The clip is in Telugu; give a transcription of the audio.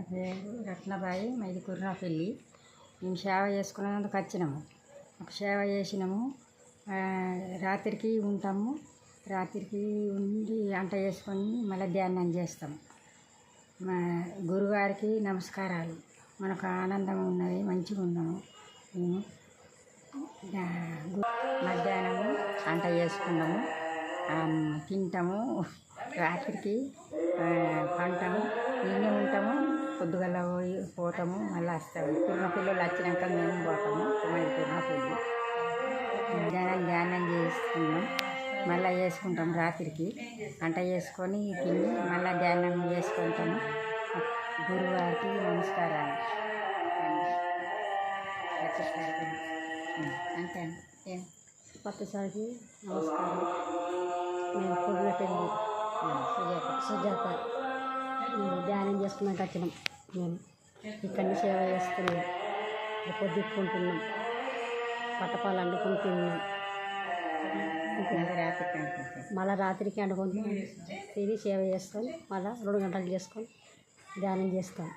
పేరు రత్నబాయి, మాది కుర్రాపల్లి. మేము సేవ చేసుకున్నందుకు వచ్చినాము. ఒక సేవ చేసినాము. రాత్రికి ఉంటాము. రాత్రికి ఉండి వంట చేసుకొని మళ్ళీ ధ్యానం చేస్తాము. మా గురుగారికి నమస్కారాలు. మనకు ఆనందం ఉన్నది, మంచిగా ఉన్నాము. మేము మధ్యాహ్నము వంట చేసుకున్నాము, తింటాము. రాత్రికి పంటాము, ఇన్ని ఉంటాము. పొద్దుగల పోతాము, మళ్ళీ వస్తాము. కుర్ర పిల్లలు వచ్చినాక మేము పోతాము. మాది కుర్రపల్లి. ధ్యానం చేసుకున్నాం, మళ్ళీ చేసుకుంటాం. రాత్రికి వంట చేసుకొని తిని మళ్ళీ ధ్యానం చేసుకుంటాము. గురువారికి నమస్కారాలు. అంతే కొత్తసారికి నమస్కారం. మేము కుర్రపల్లి సుజాత. మేము ధ్యానం చేసుకున్నాక వచ్చినాం. మేము ఇక్కడిని సేవ చేస్తున్నాం, పొద్దుకుంటున్నాం, పట్టపాలు వండుకొని తిన్నాం. మళ్ళీ రాత్రికి వండుకొని తిని సేవ చేసుకొని మళ్ళీ 2 గంటలు చేసుకొని ధ్యానం చేస్తాం.